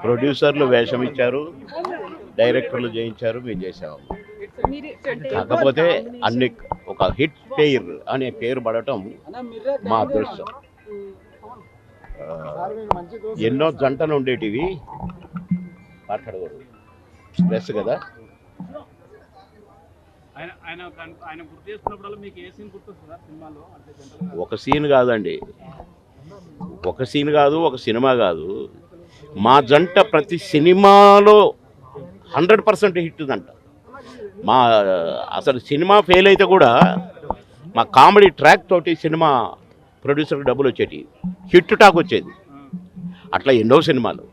ప్రొడ్యూసర్లు వేషం ఇచ్చారు, డైరెక్టర్లు చేయించారు, మేము చేసాము. కాకపోతే అన్ని ఒక హిట్ పేర్ అనే పేరు పడటం మా అదృష్టం. ఎన్నో జంటలు ఉండేటివి మాట్లాడకూడదు, స్ట్రెస్ కదా. ఒక సీన్ కాదండి, ఒక సీన్ కాదు, ఒక సినిమా కాదు, మా జంట ప్రతి సినిమాలో 100% హిట్ జంట. మా అసలు సినిమా ఫెయిల్ అయితే కూడా మా కామెడీ ట్రాక్ తోటి సినిమా ప్రొడ్యూసర్కి డబ్బులు వచ్చేటి, హిట్ టాక్ వచ్చేది. అట్లా ఎన్నో సినిమాలు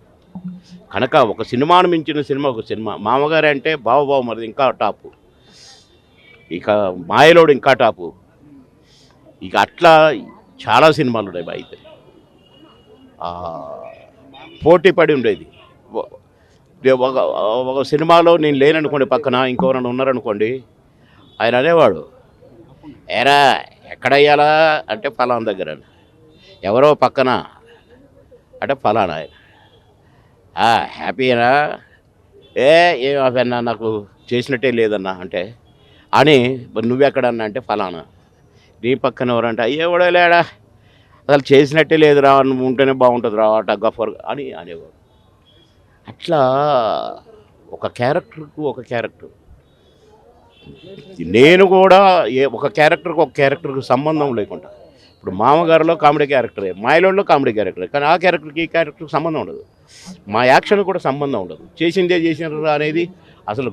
కనుక ఒక సినిమాను మించిన సినిమా ఒక సినిమా. మామగారు అంటే బావ మరి ఇంకా టాపు, ఇక మాయలోడు ఇంకా టాపు, ఇక అట్లా చాలా సినిమాలు ఉన్నాయి. అయితే పోటీ పడి ఉండేది. ఒక సినిమాలో నేను లేననుకోండి, పక్కన ఇంకెవరైనా ఉన్నారనుకోండి, ఆయన అనేవాడు, ఏరా ఎక్కడయ్యాలా అంటే ఫలానా దగ్గర, ఎవరో పక్కన అంటే ఫలానా, హ్యాపీనా, ఏం అన్నా నాకు చేసినట్టే లేదన్నా అంటే అని, నువ్వెక్కడన్నా అంటే ఫలానా, నీ పక్కన ఎవరంటే అయ్యేవాడో లేడా అసలు చేసినట్టే లేదురా, నువ్వు ఉంటేనే బాగుంటుంది రా గఫర్ అని అనేవాడు. అట్లా ఒక క్యారెక్టర్కు ఒక క్యారెక్టర్. నేను కూడా ఒక క్యారెక్టర్కు సంబంధం లేకుండా, ఇప్పుడు మామగారిలో కామెడీ క్యారెక్టరే, మాయలోడ్లో కామెడీ క్యారెక్టరే, కానీ ఆ క్యారెక్టర్కి ఈ క్యారెక్టర్కి సంబంధం ఉండదు. మా యాక్షన్ కూడా సంబంధం ఉండదు. చేసిందే చేసినారు అనేది అసలు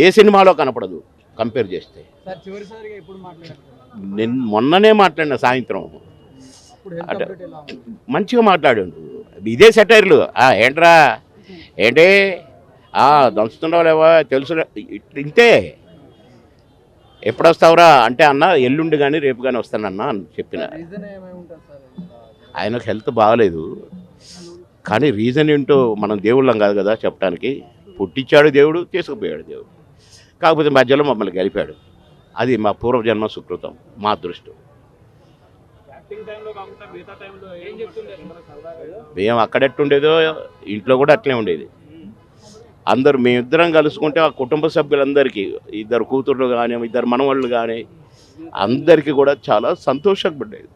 ఏ సినిమాలో కనపడదు కంపేర్ చేస్తే. నేను మొన్ననే మాట్లాడిన సాయంత్రం, అంటే మంచిగా మాట్లాడాడు. ఇదే సెటైర్లు, ఏంట్రా ఏంటి దంచుతున్నావు లేవా తెలుసు ఇంతే, ఎప్పుడు వస్తావురా అంటే అన్న ఎల్లుండి కానీ రేపు కానీ వస్తానన్నా అని చెప్పిన. ఆయనకు హెల్త్ బాగాలేదు, కానీ రీజన్ ఏంటో మనం దేవుళ్ళం కాదు కదా చెప్పడానికి. పుట్టించాడు దేవుడు, తీసుకుపోయాడు దేవుడు, కాకపోతే మధ్యలో మమ్మల్ని గెలిపాడు. అది మా పూర్వజన్మ సుకృతం, మా అదృష్టం. మేము అక్కడెట్టుండేదో ఇంట్లో కూడా అట్లే ఉండేది. అందరూ మేమిద్దరం కలుసుకుంటే ఆ కుటుంబ సభ్యులందరికీ, ఇద్దరు కూతుర్లు కానీ ఇద్దరు మనవాళ్ళు కానీ అందరికీ కూడా చాలా సంతోషంగా ఉండేది.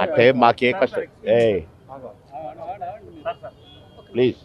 అంటే మాకే కష్టం. ప్లీజ్